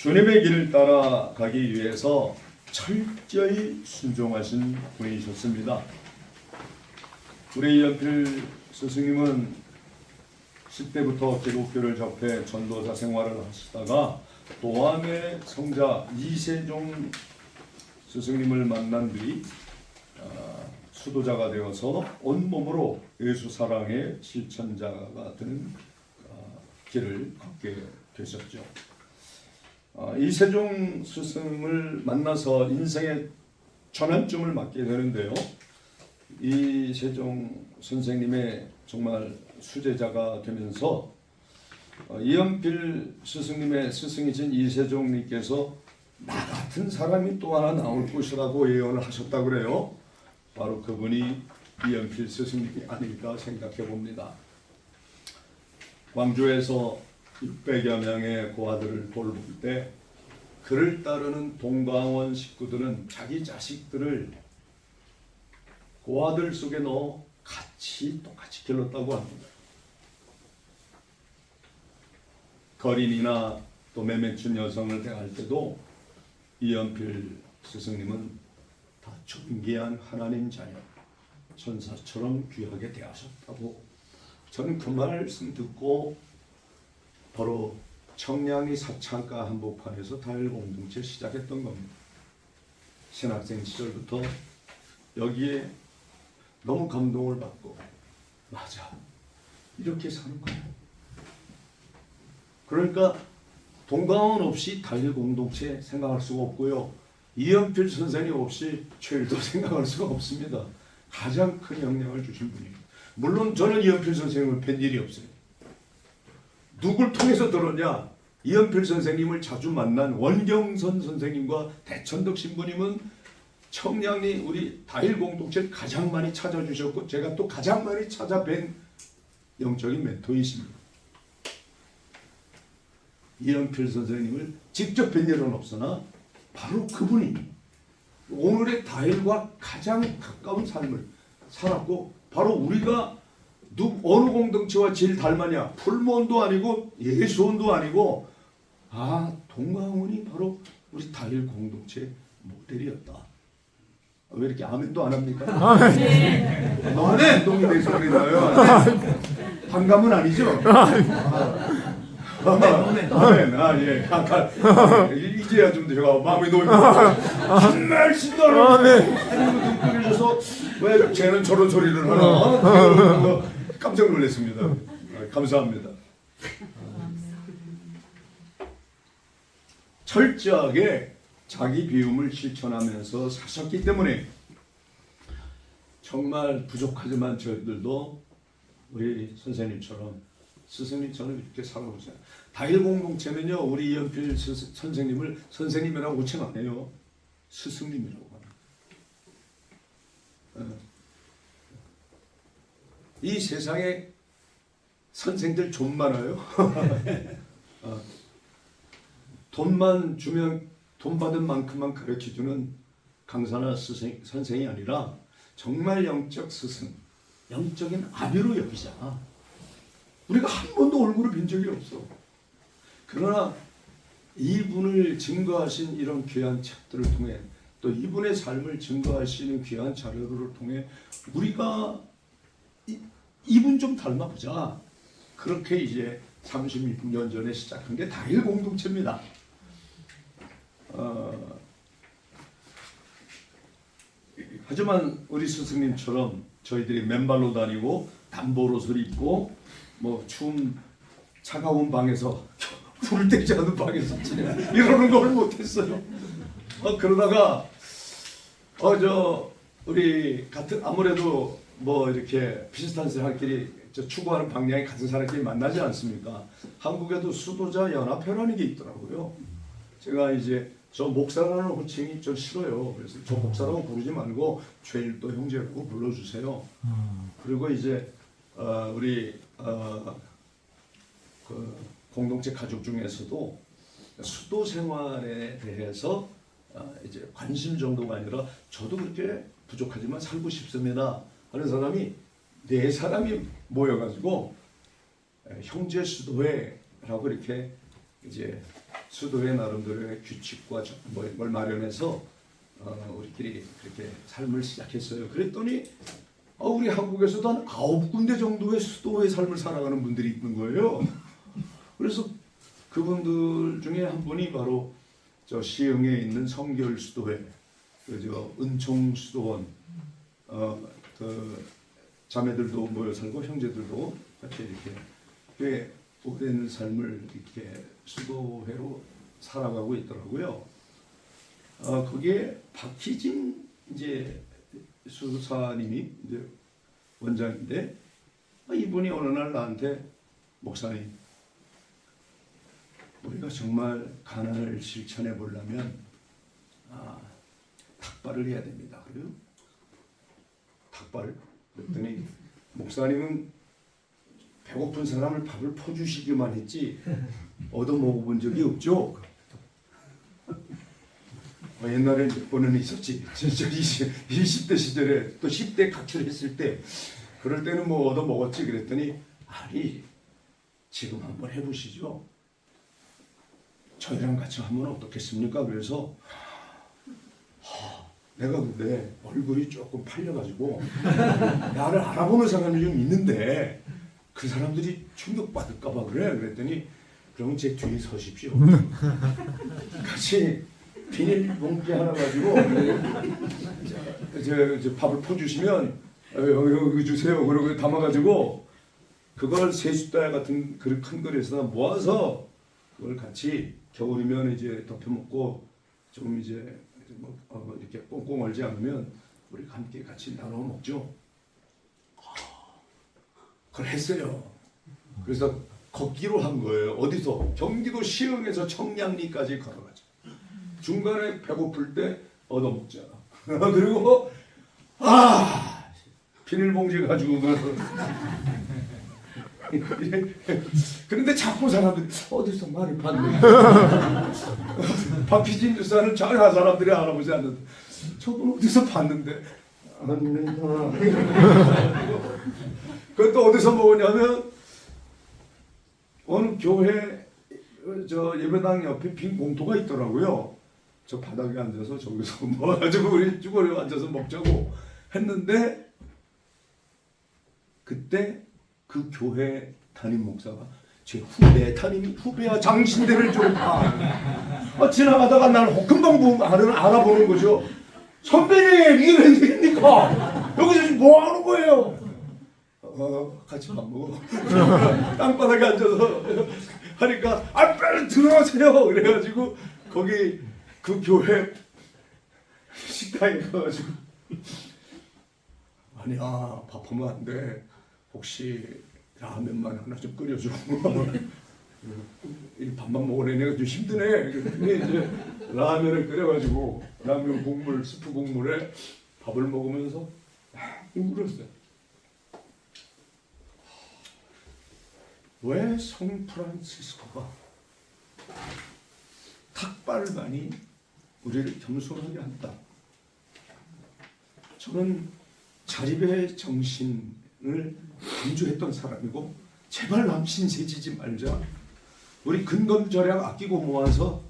주님의 길을 따라가기 위해서 철저히 순종하신 분이셨습니다. 우리 이연필 스승님은 10대부터 기독교를 접해 전도사 생활을 하시다가 도안의 성자 이세종 스승님을 만난 뒤 수도자가 되어서 온몸으로 예수 사랑의 실천자가 되는 길을 걷게 되셨죠. 이세종 스승을 만나서 인생의 전환점을 맞게 되는데요. 이세종 선생님의 정말 수제자가 되면서 이연필 스승님의 스승이신 이세종님께서 나 같은 사람이 또 하나 나올 것이라고 예언을 하셨다고 그래요. 바로 그분이 이연필 스승님이 아닐까 생각해 봅니다. 광주에서 600여 명의 고아들을 돌볼 때 그를 따르는 동광원 식구들은 자기 자식들을 고아들 속에 넣어 똑같이 길렀다고 합니다. 거린이나 또 매매춘 여성을 대할 때도 이연필 스승님은 다 존귀한 하나님 자녀, 천사처럼 귀하게 대하셨다고. 저는 그 말씀 듣고 바로 청량리 사창가 한복판에서 다일 공동체 시작했던 겁니다. 신학생 시절부터 여기에 너무 감동을 받고 맞아, 이렇게 사는 거예요. 그러니까 동광원 없이 다일 공동체 생각할 수가 없고요. 이연필 선생님 없이 최일도 생각할 수가 없습니다. 가장 큰 영향을 주신 분이에요. 물론 저는 이연필 선생님을 뵌 일이 없어요. 누굴 통해서 들었냐? 이연필 선생님을 자주 만난 원경선 선생님과 대천덕 신부님은 청량리 우리 다일 공동체를 가장 많이 찾아주셨고 제가 또 가장 많이 찾아뵌 영적인 멘토이십니다. 이연필 선생님을 직접 뵌 일은 없으나 바로 그분이 오늘의 다일과 가장 가까운 삶을 살았고 바로 우리가 어느 공동체와 제일 닮았냐? 풀무원도 아니고 예수원도 아니고 동광원이 바로 우리 다일 공동체 모델이었다. 왜 이렇게 아멘도 안 합니까? 너무 감동이 돼서 그러나요? 반감은 아니죠? 아멘. 이제야 좀 제가 마음이 놓입니다. 한 말씀도 안 하고 눈길해줘서 왜 쟤는 저런 소리를 하나 깜짝 놀랐습니다. 감사합니다. 철저하게 자기 비움을 실천하면서 사셨기 때문에 정말 부족하지만 저희들도 우리 선생님처럼 스승님처럼 이렇게 살아보세요. 다일 공동체는요, 우리 이연필 선생님을 선생님이라고 호칭 안 해요. 스승님이라고 합니다. 이 세상에 선생들 좀 많아요. 돈만 주면 돈 받은 만큼만 가르쳐주는 강사나 선생이 아니라 정말 영적 스승, 영적인 아비로 여기자. 우리가 한 번도 얼굴을 뵌 적이 없어. 그러나 이분을 증거하신 이런 귀한 책들을 통해 또 이분의 삶을 증거하시는 귀한 자료를 통해 우리가 이분 좀 닮아보자. 그렇게 이제 36년 전에 시작한 게 다일 공동체입니다. 하지만 우리 스승님처럼 저희들이 맨발로 다니고 단보옷을 입고 추운 차가운 방에서 불을 떼지 않는 방에서 이러는 걸 못했어요. 그러다가 우리 같은 아무래도 이렇게 비슷한 사람끼리 추구하는 방향이 같은 사람끼리 만나지 않습니까? 한국에도 수도자 연합회라는 게 있더라고요. 제가 이제 저 목사라는 호칭이 좀 싫어요. 그래서 저 목사라고 부르지 말고 최일도 형제라고 불러주세요. 그리고 이제 우리 그 공동체 가족 중에서도 수도 생활에 대해서 이제 관심 정도가 아니라 저도 그렇게 부족하지만 살고 싶습니다 하는 사람이 4사람이 모여가지고 형제 수도회라고 이렇게 이제 수도의 나름대로의 규칙과 뭘 마련해서 우리끼리 그렇게 삶을 시작했어요. 그랬더니 우리 한국에서도 한 9군데 정도의 수도의 삶을 살아가는 분들이 있는 거예요. 그래서 그분들 중에 한 분이 바로 저 시흥에 있는 성결 수도회, 그저 은총 수도원, 그 자매들도 모여 살고 형제들도 같이 이렇게 꽤 오랜 삶을 이렇게 수도회로 살아가고 있더라고요. 거기에 박희진 이제 수사님이 이제 원장인데 이분이 어느 날 나한테 목사님, 우리가 정말 가난을 실천해 보려면 닭발을 해야 됩니다. 그래요? 닭발? 그랬더니 목사님은 배고픈 사람을 밥을 퍼주시기만 했지 얻어 먹어본 적이 없죠. 옛날에 몇 번은 있었지. 진짜 20대 시절에 또 10대 가출했을 때 그럴 때는 뭐 얻어 먹었지. 그랬더니 아니 지금 한번 해보시죠. 저희랑 같이 하면 어떻겠습니까? 그래서 내가 근데 얼굴이 조금 팔려가지고 나를 알아보는 사람이 좀 있는데 그 사람들이 충격받을까봐 그래. 그랬더니 그럼 제 뒤에 서십시오. 같이 비닐봉지 하나 가지고 저 밥을 퍼주시면 여기 주세요. 그러고 담아가지고 그걸 세숫다야 같은 큰 그릇에다 모아서 그걸 같이 겨울이면 이제 덮여 먹고 좀 이제 뭐 이렇게 꽁꽁 얼지 않으면 우리가 함께 같이 나눠 먹죠. 그걸 했어요. 그래서 걷기로 한 거예요. 어디서? 경기도 시흥에서 청량리까지 걸어가죠. 중간에 배고플 때 얻어먹자. 그리고 비닐봉지 가지고 가서 그런데 자꾸 사람들이 어디서 많이 봤네. 박희진 유사는 전혀 사람들이 알아보지 않는데 저분 어디서 봤는데 그것도 어디서 먹었냐면 어느 교회 저 예배당 옆에 빈 공터가 있더라고요. 저 바닥에 앉아서 저기서 모아가지고 우리 쭈그려 앉아서 먹자고 했는데 그때 그 교회 담임 목사가 제 후배와 장신대를 졸업한 지나가다가 날 금방 알아보는 거죠. 선배님 이게 웬일입니까? 여기서 뭐 하는 거예요? 같이 밥 먹어. 땅바닥에 앉아서 하니까 빨리 들어가세요. 그래가지고 거기 그 교회 식당에 가가지고 아니야 밥하면 안 돼. 혹시 라면만 하나 좀 끓여줘. 이 밥만 먹으려니까 좀 힘드네. 근데 이제 라면을 끓여가지고 라면 국물 스프 국물에 밥을 먹으면서 울었어요. 왜 성 프란시스코가 탁발만이 우리를 겸손하게 한다. 저는 자립의 정신을 강조했던 사람이고 제발 남신세지지 말자. 우리 근검절약 아끼고 모아서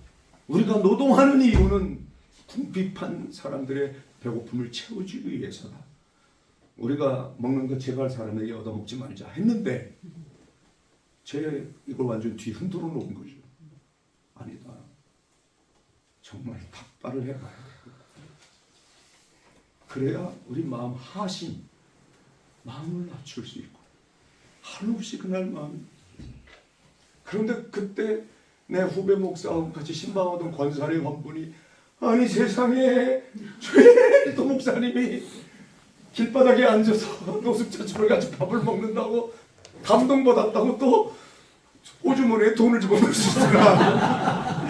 우리가 노동하는 이유는 궁핍한 사람들의 배고픔을 채워주기 위해서다. 우리가 먹는 거 제발 사람에게 얻어먹지 말자 했는데 제 이걸 완전 뒤 흔들어 놓은 거죠. 아니다. 정말 탁발을 해봐야 돼. 그래야 우리 마음 하심, 마음을 낮출 수 있고 한없이 그날 마음. 그런데 그때 내 후배 목사하고 같이 신방하던 권사님 한 분이 아니 세상에 최도 목사님이 길바닥에 앉아서 노숙자처럼 같이 밥을 먹는다고 감동받았다고 또 호주머니에 돈을 집어넣으시더라.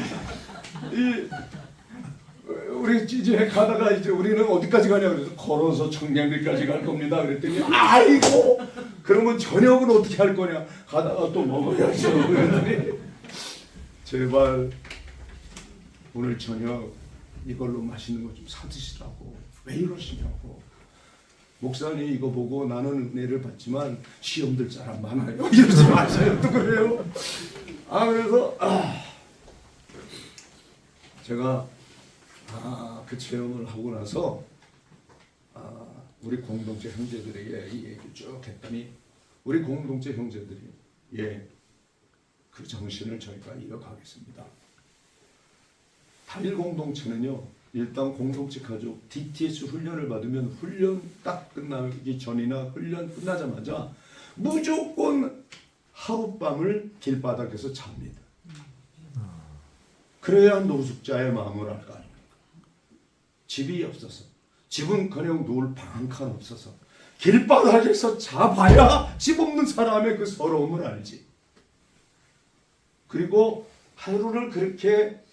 우리 이제 가다가 이제 우리는 어디까지 가냐 그래서 걸어서 청량리까지 갈 겁니다. 그랬더니 아이고 그러면 저녁은 어떻게 할 거냐 가다가 또 먹어야죠. 그랬더니 제발 오늘 저녁 이걸로 맛있는 거 좀 사드시라고. 왜 이러시냐고. 목사님 이거 보고 나는 은혜를 받지만 시험들 사람 많아요. 이러지 마세요. 또 그래요. 그래서 제가 그 체험을 하고 나서 우리 공동체 형제들에게 이 얘기를 쭉 했더니 우리 공동체 형제들이 그 정신을 저희가 이어가겠습니다. 다일 공동체는요, 일단 공동체 가족 DTS 훈련을 받으면 훈련 딱 끝나기 전이나 훈련 끝나자마자 무조건 하룻밤을 길바닥에서 잡니다. 그래야 노숙자의 마음을 알 거 아닙니까? 집이 없어서, 집은커녕 누울 방 한 칸 없어서 길바닥에서 자봐야 집 없는 사람의 그 서러움을 알지. 그리고 하루를 그렇게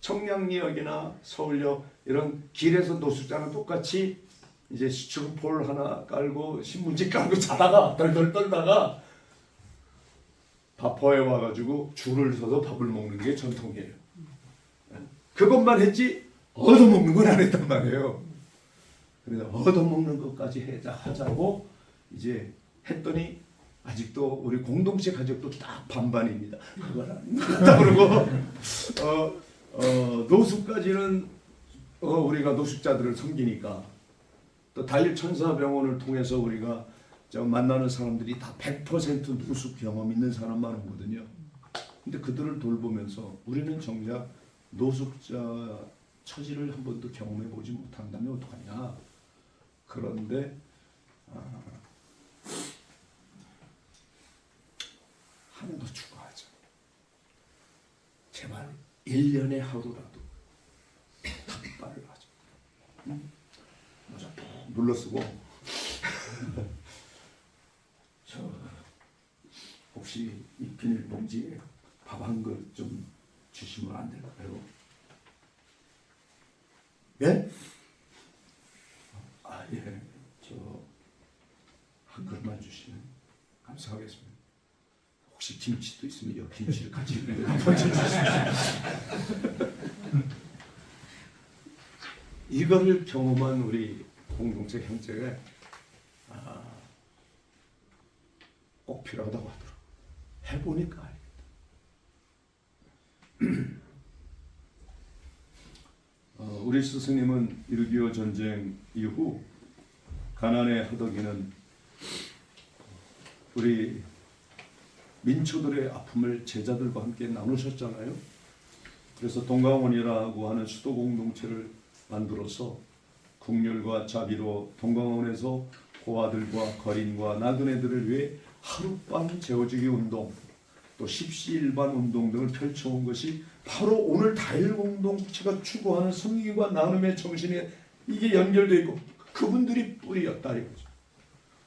청량리역이나 서울역 이런 길에서 노숙자는 똑같이 이제 수축폴 하나 깔고 신문지 깔고 자다가 덜덜 떨다가 밥터에 와가지고 줄을 서서 밥을 먹는 게 전통이에요. 그것만 했지 얻어먹는 건 안 했단 말이에요. 그래서 얻어먹는 것까지 하자고 이제 했더니 아직도 우리 공동체 가족도 딱 반반입니다. 그건 아닙니다. 그러고 노숙까지는 우리가 노숙자들을 섬기니까 또 다일 천사병원을 통해서 우리가 만나는 사람들이 다 100% 노숙 경험 있는 사람만 오거든요. 근데 그들을 돌보면서 우리는 정작 노숙자 처지를 한 번도 경험해 보지 못한다면 어떡하냐. 그런데 하나도 추가하자. 제발 1년에 하루라도 닭발을 하자. 모자 푹 눌러쓰고 저 혹시 이 비닐봉지에 밥 한 그 좀 주시면 안 될까요? 예? 예. 저 한 그릇만 주시면 감사하겠습니다. 혹시 김치도 있으면 이 김치를 같이 한번 주십시오. 이거를 경험한 우리 공동체 형제가 꼭 필요하다고 하더라고요. 해보니까 알겠다. 우리 스승님은 6.25 전쟁 이후 가난에 허덕이는 우리 민초들의 아픔을 제자들과 함께 나누셨잖아요. 그래서 동강원이라고 하는 수도 공동체를 만들어서 국률과 자비로 동강원에서 고아들과 거린과 나그네들을 위해 하룻밤 재워주기 운동, 또 십시일반 운동 등을 펼쳐온 것이 바로 오늘 다일 공동체가 추구하는 섬김과 나눔의 정신에 이게 연결되어 있고 그분들이 뿌리였다 이거죠.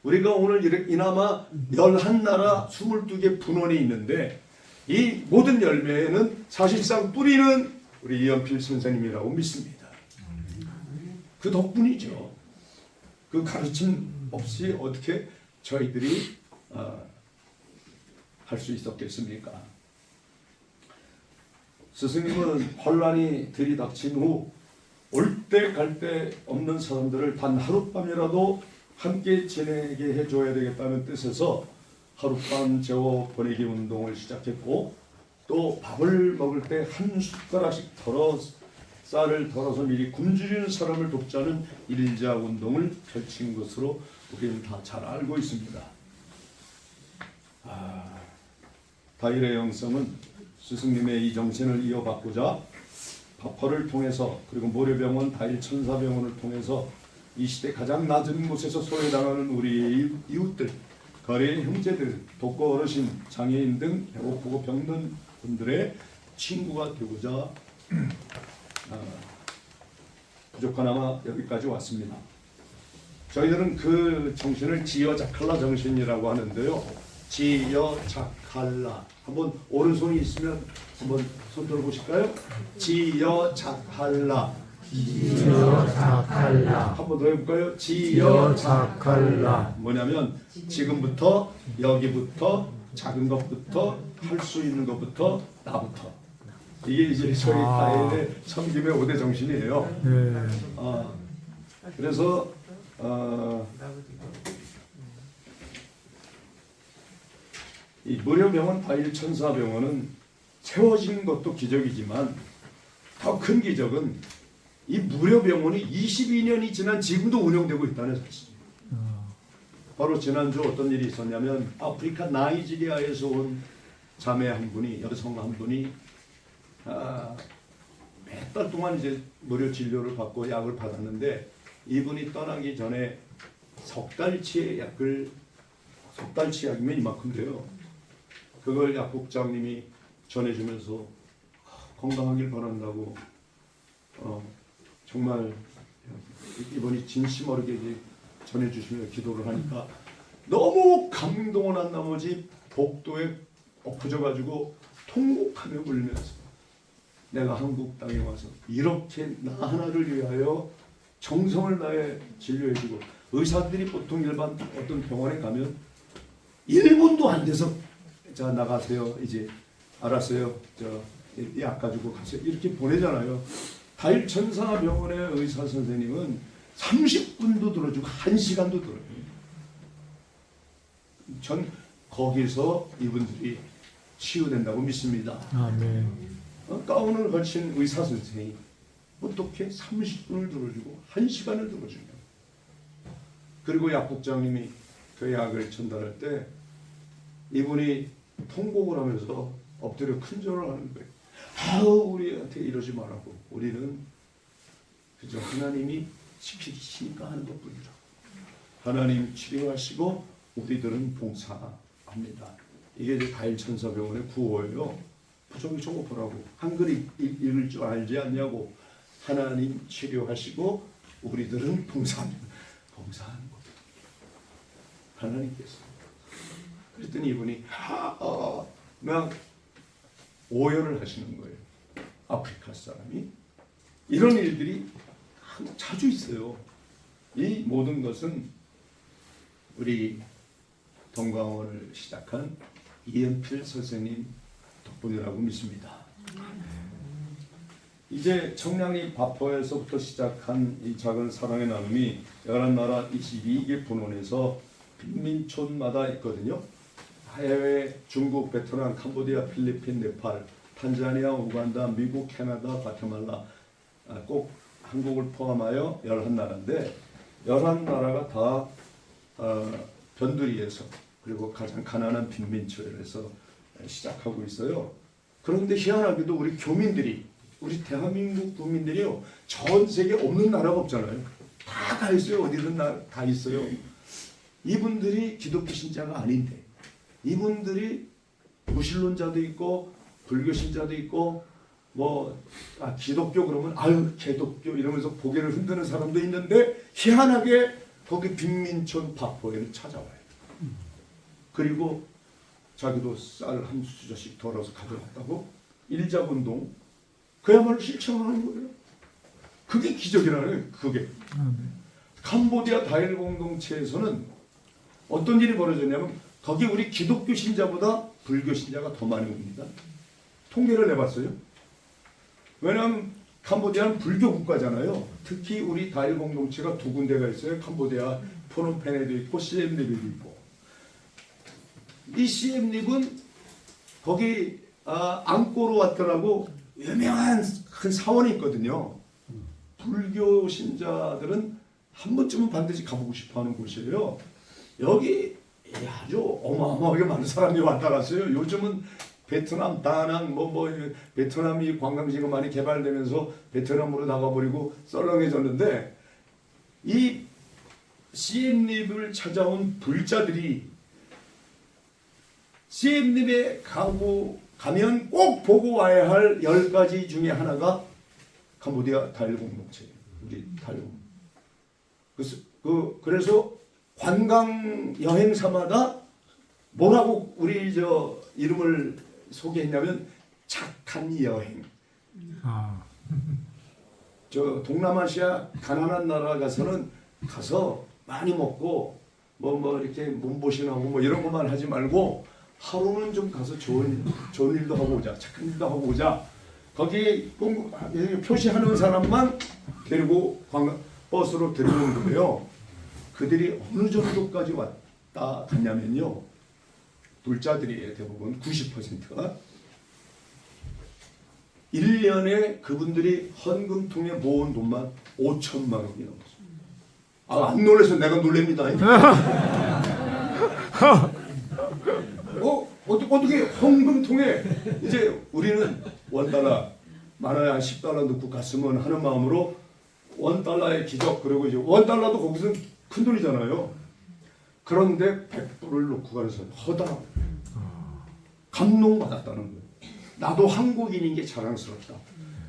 우리가 오늘 이나마 11나라 22개 분원이 있는데 이 모든 열매에는 사실상 뿌리는 우리 이연필 선생님이라고 믿습니다. 그 덕분이죠. 그 가르침 없이 어떻게 저희들이 할 수 있었겠습니까? 스승님은 혼란이 들이닥친 후 올 때 갈 때 없는 사람들을 단 하룻밤이라도 함께 지내게 해줘야 되겠다는 뜻에서 하룻밤 재워 보내기 운동을 시작했고 또 밥을 먹을 때 한 숟가락씩 쌀을 덜어서 미리 굶주리는 사람을 돕자는 일자 운동을 펼친 것으로 우리는 다 잘 알고 있습니다. 다일의 영성은 스승님의 이 정신을 이어받고자 파퍼를 통해서 그리고 모래병원 다일 천사병원을 통해서 이 시대 가장 낮은 곳에서 소외당하는 우리 이웃들, 거래 형제들, 독거 어르신, 장애인 등 배고프고 병든 분들의 친구가 되고자 부족하나마 여기까지 왔습니다. 저희들은 그 정신을 지여자칼라 정신이라고 하는데요. 지여자칼라 한번 오른손이 있으면 한번 손 들어보실까요? 지여자칼라 지여자칼라 한번 더 해볼까요? 지여자칼라 뭐냐면 지금부터 여기부터 작은 것부터 할 수 있는 것부터 나부터 이게 이제 저희 다일의 섬김의 5대 정신이에요. 네. 그래서 이 무료병원 다일 천사병원은 채워진 것도 기적이지만 더 큰 기적은 이 무료병원이 22년이 지난 지금도 운영되고 있다는 사실이에요. 바로 지난주 어떤 일이 있었냐면 아프리카 나이지리아에서 온 자매 한 분이, 여성 한 분이 몇 달 동안 이제 무료 진료를 받고 약을 받았는데, 이분이 떠나기 전에 석 달치의 약을, 석 달치 약이면 이만큼 돼요. 그걸 약국장님이 전해주면서 건강하길 바란다고 정말 이분이 진심 어리게 전해주시며 기도를 하니까 너무 감동을 한 나머지 복도에 엎어져가지고 통곡하며 울면서, 내가 한국 땅에 와서 이렇게 나 하나를 위하여 정성을 다해 진료해주고, 의사들이 보통 일반 어떤 병원에 가면 1분도 안 돼서 자 나가세요, 이제 알았어요, 약 가지고 가세요, 이렇게 보내잖아요. 다일천사병원의 의사 선생님은 30분도 들어주고 1시간도 들어요. 전 거기서 이분들이 치유된다고 믿습니다. 아멘. 가운을 걸친 의사 선생이 어떻게 30분을 들어주고 1시간을 들어주냐. 그리고 약국장님이 그 약을 전달할 때 이분이 통곡을 하면서 엎드려 큰절을 하는 거예요. 아우, 우리한테 이러지 말라고. 우리는 그저 하나님이 지키시니까 하는 것뿐이라. 하나님 치료하시고 우리들은 봉사합니다. 이게 이제 다일천사병원의 구호예요. 저기 저거 보라고. 한글 읽을 줄 알지 않냐고. 하나님 치료하시고 우리들은 봉사합니다. 봉사하는 것. 하나님께서. 그랬더니 이분이 막 오열을 하시는 거예요. 아프리카 사람이. 이런 일들이 자주 있어요. 이 모든 것은 우리 동광원을 시작한 이연필 선생님 덕분이라고 믿습니다. 이제 청량리 바포에서부터 시작한 이 작은 사랑의 나눔이 11나라 22개 분원에서 빈민촌마다 있거든요. 해외 중국, 베트남, 캄보디아, 필리핀, 네팔, 탄자니아, 우간다, 미국, 캐나다, 과테말라, 꼭 한국을 포함하여 11나라인데 11나라가 다 변두리에서, 그리고 가장 가난한 빈민촌에서 시작하고 있어요. 그런데 희한하게도 우리 교민들이, 우리 대한민국 국민들이요, 전 세계 없는 나라가 없잖아요. 다 있어요. 어디든 다 있어요. 이분들이 기독교 신자가 아닌데, 이분들이 무신론자도 있고 불교 신자도 있고 기독교 그러면 아유 개독교 이러면서 고개를 흔드는 사람도 있는데, 희한하게 거기 빈민촌 바포에는 찾아와요. 그리고 자기도 쌀 한 수저씩 덜어서 가져갔다고 일자운동 그야말로 실천하는 거예요. 그게 기적이라는 그게. 캄보디아 다일 공동체에서는 어떤 일이 벌어졌냐면 거기 우리 기독교 신자보다 불교 신자가 더 많이 옵니다. 통계를 내봤어요. 왜냐하면 캄보디아는 불교 국가잖아요. 특히 우리 다일 공동체가 두 군데가 있어요. 캄보디아 포놈펜에도 있고 시엠립에도 있고. 이 시엠립은 거기 앙코르와트라고 유명한 큰 사원이 있거든요. 불교 신자들은 한 번쯤은 반드시 가보고 싶어하는 곳이에요. 여기 아주 어마어마하게 많은 사람이 왔다 갔어요. 요즘은 베트남, 다낭, 베트남이 관광지가 많이 개발되면서 베트남으로 나가버리고 썰렁해졌는데, 이 시엠립을 찾아온 불자들이 시엠립에 가면 꼭 보고 와야 할 10가지 중에 하나가 캄보디아 다일 공동체예요. 우리 다일 공동체. 그래서 관광 여행사마다 뭐라고 우리 이름을 소개했냐면 착한 여행. 동남아시아 가난한 나라 가서 많이 먹고 이렇게 몸보신하고 이런 것만 하지 말고 하루는 좀 가서 좋은 일도 하고 오자, 착한 일도 하고 오자. 거기 표시하는 사람만 데리고 버스로 데려오는 거예요. 그들이 어느 정도까지 왔다 갔냐면요, 불자들이 대부분 90%가 1년에 그분들이 헌금통에 모은 돈만 5천만 원이 넘었어요. 안 놀라서 내가 놀랍니다. 어떻게 헌금통에 이제 우리는 $1 많아야 한 $10 넣고 갔으면 하는 마음으로 $1의 기적, 그리고 이제 $1도 거기서 큰 돈이잖아요. 그런데 100불을 놓고 가서 허다 감동받았다는 거예요. 나도 한국인인 게 자랑스럽다.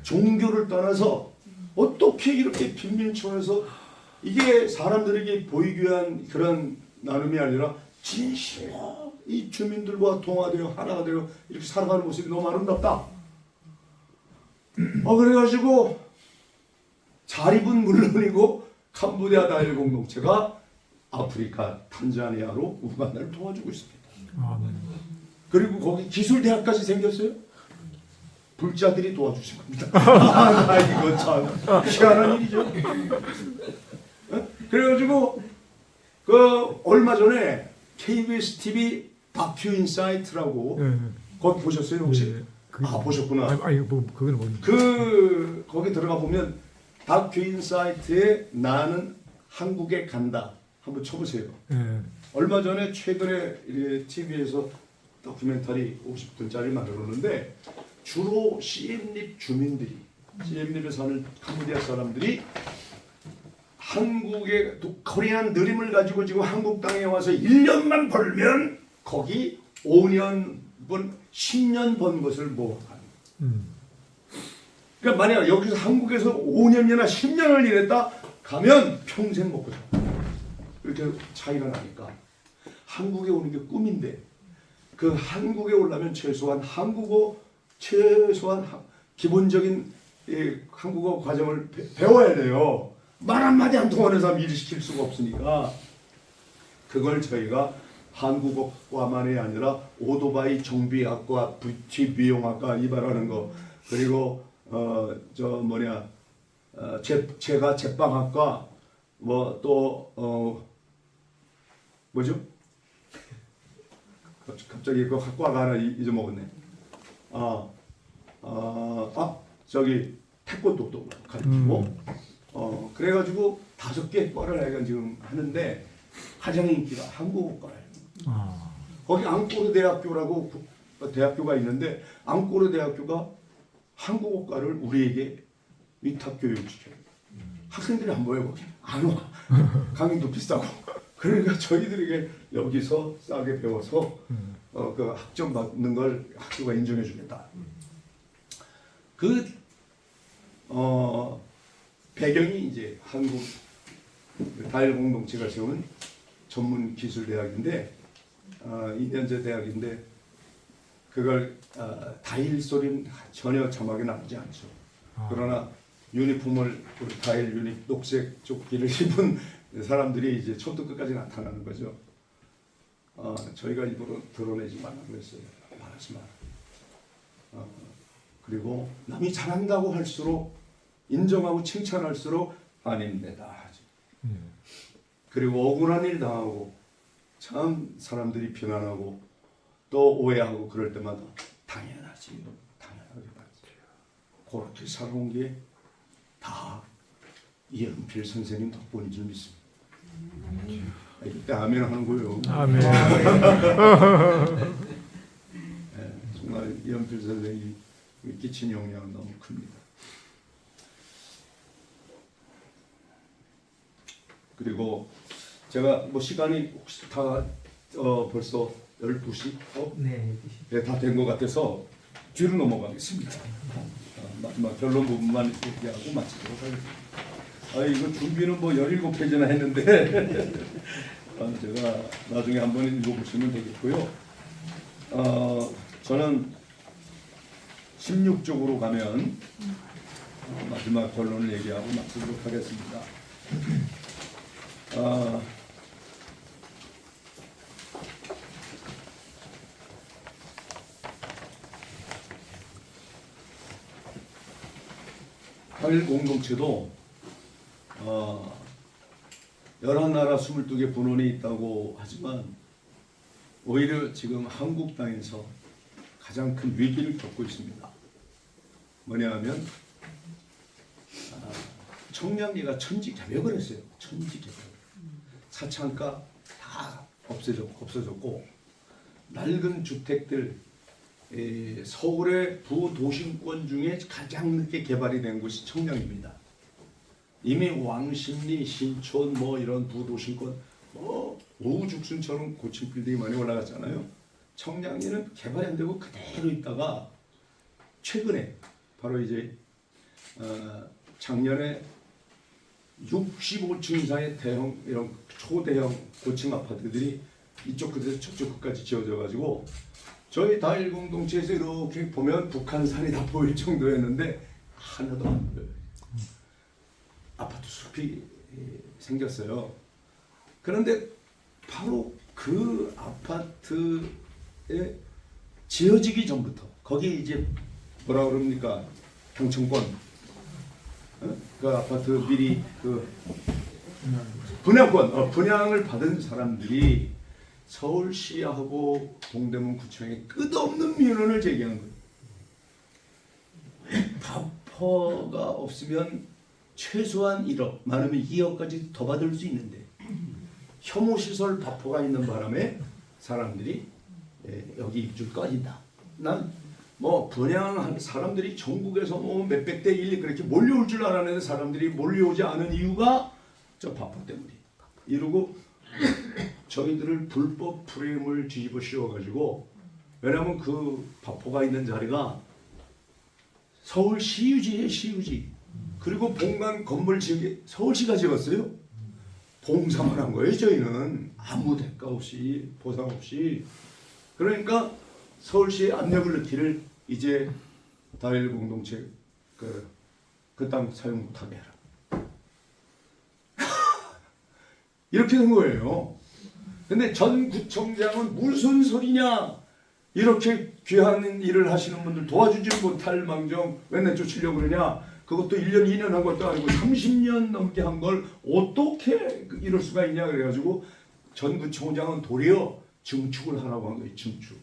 종교를 떠나서 어떻게 이렇게 빈민촌에서 이게 사람들에게 보이기 위한 그런 나눔이 아니라 진실로 이 주민들과 동화되어 하나가 되어 이렇게 살아가는 모습이 너무 아름답다. 그래가지고 자립은 물론이고 캄보디아 다일 공동체가 아프리카 탄자니아로 우간다를 도와주고 있습니다. 그리고 거기 기술대학까지 생겼어요. 불자들이 도와주신 겁니다. 이거 참 희한한 일이죠. 그래가지고 그 얼마 전에 KBS TV 다큐 인사이트라고 거기 보셨어요 혹시? 보셨구나. 그건 뭡니까? 거기 들어가 보면 다큐 인사이트에 나는 한국에 간다 한번 쳐보세요. 얼마 전에 최근에 TV에서 다큐멘터리 50분짜리 만들었는데 주로 시엠립 주민들이 시엠립에 사는 캄보디아 사람들이 한국의 코리안 드림을 가지고 지금 한국 땅에 와서 1년만 벌면 거기 5년 번 10년 번 것을 모아가는. 그러니까 만약 여기서 한국에서 5년이나 10년을 일했다 가면 평생 먹고 살. 이렇게 차이가 나니까 한국에 오는 게 꿈인데 그 한국에 오려면 최소한 한국어 기본적인 한국어 과정을 배워야 돼요. 말 한마디 안 통하는 사람 일을 시킬 수가 없으니까 그걸 저희가 한국어과만이 아니라 오토바이 정비학과, 뷰티 미용학과 이발하는 거, 그리고 제가 제빵학과, 뭐죠? 갑자기 그 학과가 하나 잊어먹었네. 태권도도 가르치고, 그래가지고 5개 과를 내가 지금 하는데 가장 인기가 한국어과예요. 거기 앙꼬르 대학교라고 대학교가 있는데 앙꼬르 대학교가 한국어과를 우리에게 위탁교육시켜요. 학생들이 안 모여 거기 안 와. 강의도 비싸고. 그러니까 저희들에게 여기서 싸게 배워서 그 학점 받는 걸 학교가 인정해 주겠다. 배경이 이제 한국 다일 공동체가 세운 전문 기술 대학인데 2년제 대학인데 그걸 다일 소리는 전혀 자막에 나오지 않죠. 그러나 유니폼을 우리 다일 녹색 조끼를 입은 사람들이 이제 처음부터 끝까지 나타나는 거죠. 저희가 일부러 드러내지 말라고 그랬어요. 말하지 마라. 그리고 남이 잘한다고 할수록 인정하고 칭찬할수록 아닙니다 하죠. 그리고 억울한 일 당하고 참 사람들이 비난하고 또 오해하고 그럴 때마다 당연하지, 당연하게 받지. 그렇게 살아온 게 다 이연필 선생님 덕분인 줄 믿습니다. 이때 아멘 하는 거예요. 아멘. 네, 정말 이연필 선생님이 끼친 영향은 너무 큽니다. 그리고 제가 시간이 혹시 다 벌써 12시? 네. 네, 다 된 것 같아서 뒤로 넘어가겠습니다. 마지막 결론 부분만 얘기하고 마치도록 하겠습니다. 이거 준비는 17페이지나 했는데 제가 나중에 한번 읽어보시면 되겠고요. 저는 16쪽으로 가면 마지막 결론을 얘기하고 마치도록 하겠습니다. 다일 공동체도 11나라 22개 분원이 있다고 하지만 오히려 지금 한국 땅에서 가장 큰 위기를 겪고 있습니다. 뭐냐 하면 청량리가 천지개벽을 했어요. 천지개벽. 사창가 다 없어졌고 낡은 주택들 서울의 부도심권 중에 가장 늦게 개발이 된 곳이 청량리입니다. 이미 왕십리, 신촌 뭐 이런 부도심권 오죽순처럼 고층 빌딩이 많이 올라갔잖아요. 청량리는 개발이 안 되고 그대로 있다가 최근에 바로 이제 작년에 65층 이상의 대형 이런 초대형 고층 아파트들이 이쪽 끝에서 저쪽 끝까지 지어져 가지고 저희 다일 공동체에서 이렇게 보면 북한산이 다 보일 정도였는데 하나도 안 보여요. 아파트 숲이 생겼어요. 그런데 바로 그 아파트에 지어지기 전부터 거기 이제 뭐라 그럽니까 경청권 그 아파트 미리 그 분양을 받은 사람들이 서울시하고 동대문구청에 끝없는 민원을 제기한 거예요. 바퍼가 없으면 최소한 1억, 많으면 2억까지 더 받을 수 있는데 혐오시설 바퍼가 있는 바람에 사람들이 여기 입주 꺼진다. 난 뭐 분양한 사람들이 전국에서 뭐 몇백 대 1 그렇게 몰려올 줄 알았는데 사람들이 몰려오지 않은 이유가 저 바퍼 때문에 이러고 저희들을 불법 프레임을 뒤집어 씌워가지고 왜냐하면 그 바퍼가 있는 자리가 서울시유지에 시유지 그리고 본관 건물 지은 서울시가 지었어요. 봉사만 한 거예요. 저희는 아무 대가 없이 보상 없이 그러니까 서울시의 압력을 넣기를 이제 다일 공동체 그 땅 사용 못하게 해라. 이렇게 된 거예요. 근데 전 구청장은 무슨 소리냐? 이렇게 귀한 일을 하시는 분들 도와주지 못할 망정 왜 내쫓으려고 그러냐? 그것도 1년, 2년 한 것도 아니고 30년 넘게 한 걸 어떻게 이럴 수가 있냐 그래가지고 전 구청장은 도리어 증축을 하라고 한 거예요. 증축.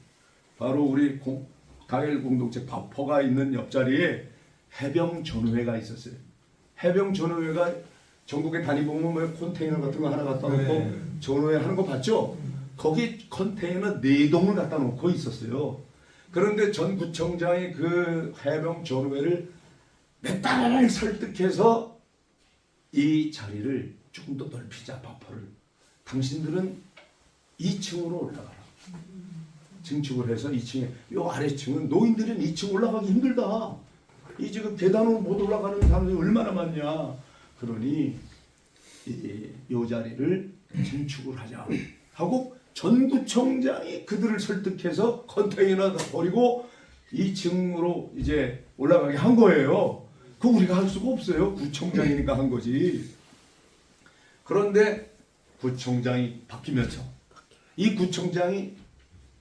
바로 우리 다일 공동체 바퍼가 있는 옆자리에 해병전우회가 있었어요. 해병전우회가 전국에 다니보면 뭐 컨테이너 같은 거 하나 갖다 놓고 전우회 하는 거 봤죠? 거기 컨테이너 4동을 갖다 놓고 있었어요. 그런데 전 구청장이 그 해병전우회를 몇 달을 설득해서 이 자리를 조금 더 넓히자 바퍼를. 당신들은 2층으로 올라가라. 증축을 해서 2층에 요 아래층은 노인들은 2층 올라가기 힘들다. 이 지금 계단으로 못 올라가는 사람들이 얼마나 많냐. 그러니 이 자리를 증축을 하자 하고 전구청장이 그들을 설득해서 컨테이너 버리고 2층으로 이제 올라가게 한 거예요. 그거 우리가 할 수가 없어요. 구청장이니까 한 거지. 그런데 구청장이 바뀌면서 이 구청장이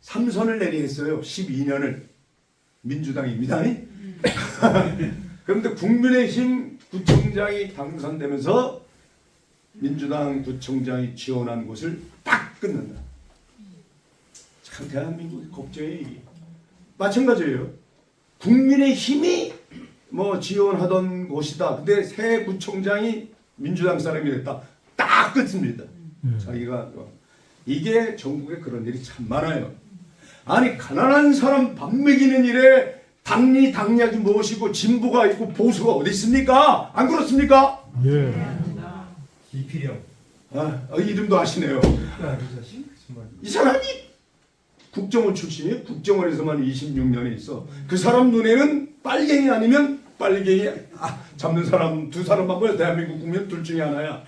3선을 내리겠어요. 12년을 민주당입니다. 그런데 국민의힘 구청장이 당선되면서 민주당 구청장이 지원한 곳을 딱 끊는다. 참 대한민국의 걱정이 마찬가지예요. 국민의힘이 뭐 지원하던 곳이다. 근데 새 구청장이 민주당 사람이 됐다. 딱 끊습니다. 자기가 이게 전국에 그런 일이 참 많아요. 아니 가난한 사람 밥 먹이는 일에 당리 당략이 무엇이고 진보가 있고 보수가 어디 있습니까? 안 그렇습니까? 예. 이필영. 이름도 아시네요. 이 사람이 국정원 출신이에요. 국정원에서만 26년에 있어. 그 사람 눈에는 빨갱이 아니면 빨갱이 잡는 사람 두 사람만 보여. 대한민국 국민 둘 중에 하나야.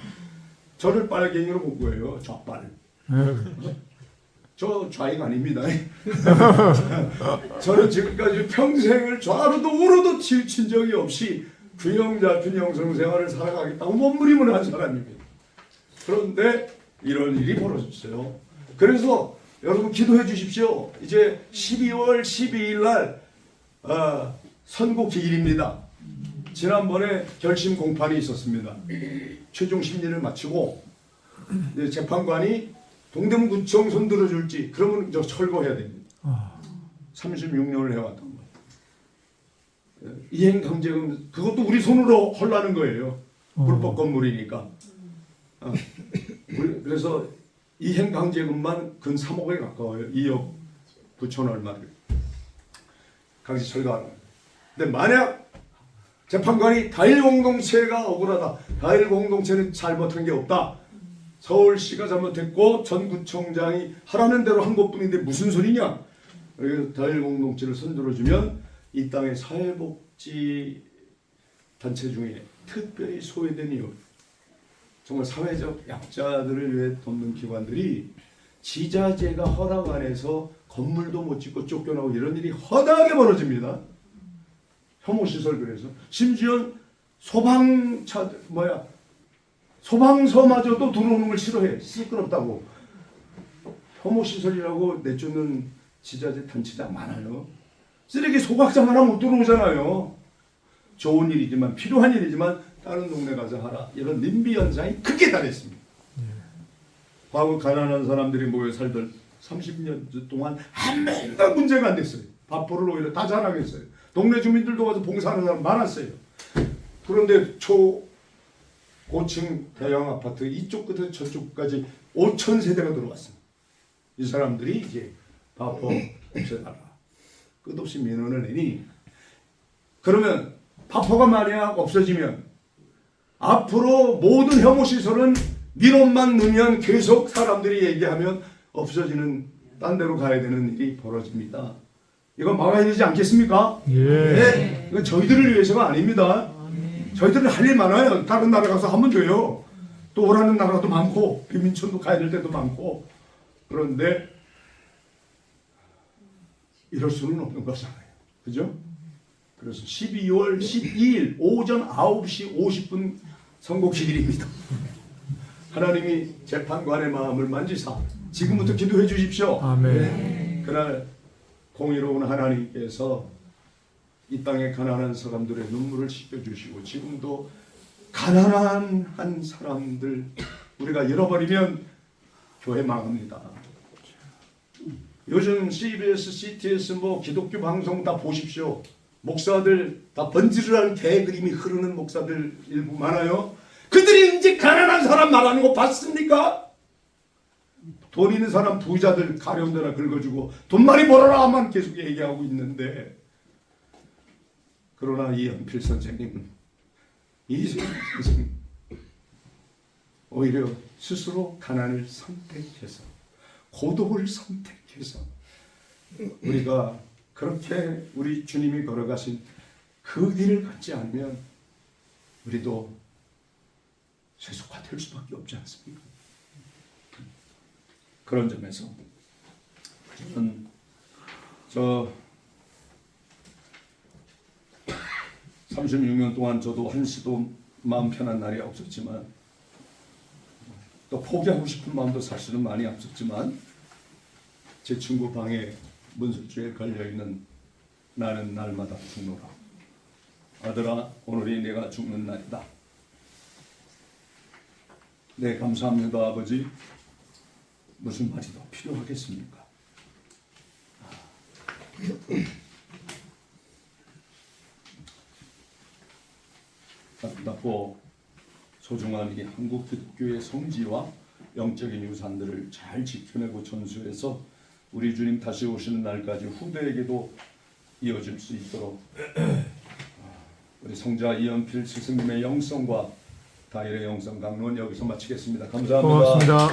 저를 빨갱이로 본 거예요. 좌빨. 저 좌익 아닙니다. 저는 지금까지 평생을 좌로도 우로도 치우친 적이 없이 균형 잡힌 영성 생활을 살아가겠다고 몸부림을 한 사람입니다. 그런데 이런 일이 벌어졌어요. 그래서 여러분 기도해 주십시오. 이제 12월 12일 날 선고 기일입니다. 지난번에 결심 공판이 있었습니다. 최종 심리를 마치고 재판관이 동대문구청 손 들어줄지 그러면 저 철거해야 됩니다. 36년을 해왔던 거예요. 이행 강제금 그것도 우리 손으로 헐라는 거예요. 불법 건물이니까. 그래서 이행 강제금만 근 3억에 가까워요. 2억 9천 얼마를 강제 철거하는. 근데 만약 재판관이 다일 공동체가 억울하다. 다일 공동체는 잘못한 게 없다. 서울시가 잘못했고 전 구청장이 하라는 대로 한 것뿐인데 무슨 소리냐. 그래서 다일 공동체를 손들어주면 이 땅의 사회복지 단체 중에 특별히 소외된 이유, 정말 사회적 약자들을 위해 돕는 기관들이 지자체가 허락 안에서 건물도 못 짓고 쫓겨나고 이런 일이 허다하게 벌어집니다. 혐오시설. 그래서 심지어 소방서마저도 들어오는 걸 싫어해. 시끄럽다고. 혐오시설이라고 내쫓는 지자체 단체장 많아요. 쓰레기 소각장 하나 못 들어오잖아요. 좋은 일이지만 필요한 일이지만 다른 동네 가서 하라. 이런 님비 현상이 크게 달했습니다. 과거 가난한 사람들이 모여 살던 30년 동안 한 명도 문제가 안 됐어요. 밥벌을 오히려 다 자랑했어요. 동네 주민들도 와서 봉사하는 사람 많았어요. 그런데 고층 대형 아파트 이쪽 끝에서 저쪽까지 5천 세대가 들어왔습니다. 이 사람들이 이제 밥벌 없애달라. 끝없이 민원을 내니 그러면 파포가 만약 없어지면 앞으로 모든 혐오시설은 민원만 넣으면 계속 사람들이 얘기하면 없어지는 딴 데로 가야 되는 일이 벌어집니다. 이건 막아야 되지 않겠습니까? 예. 네. 이건 저희들을 위해서가 아닙니다. 저희들은 할 일 많아요. 다른 나라 가서 하면 돼요. 또 오라는 나라도 많고 비민촌도 가야 될 때도 많고. 그런데 이럴 수는 없는 거잖아요. 그죠? 그래서 12월 12일 오전 9시 50분 선고기일입니다. 하나님이 재판관의 마음을 만지사 지금부터 기도해 주십시오. 아멘. 그날 공의로운 하나님께서 이 땅의 가난한 사람들의 눈물을 씻겨주시고 지금도 가난한 한 사람들 우리가 잃어버리면 교회 망합니다. 요즘 CBS, CTS 뭐 기독교 방송 다 보십시오. 목사들 다 번지르르한 개 그림이 흐르는 목사들 일부 많아요. 그들이 이제 가난한 사람 말하는 거 봤습니까? 돈 있는 사람 부자들 가려운 데나 긁어주고 돈 많이 벌어라만 계속 얘기하고 있는데 그러나 이연필 선생님은 오히려 스스로 가난을 선택해서 고독을 선택해서 우리가 그렇게 우리 주님이 걸어가신 그 길을 걷지 않으면 우리도 세속화될 수밖에 없지 않습니까? 그런 점에서 저는 36년 동안 저도 한시도 마음 편한 날이 없었지만 또 포기하고 싶은 마음도 사실은 많이 없었지만 제 친구 방에 문술주에 걸려있는 나는 날마다 죽노라. 아들아 오늘이 내가 죽는 날이다. 네 감사합니다 아버지. 무슨 말이 더 필요하겠습니까? 아름답고 소중한 이 한국 기독교의 성지와 영적인 유산들을 잘 지켜내고 전수해서 우리 주님 다시 오시는 날까지 후대에게도 이어질 수 있도록 우리 성자 이연필 스승님의 영성과 다일의 영성 강론 여기서 마치겠습니다. 감사합니다. 고맙습니다.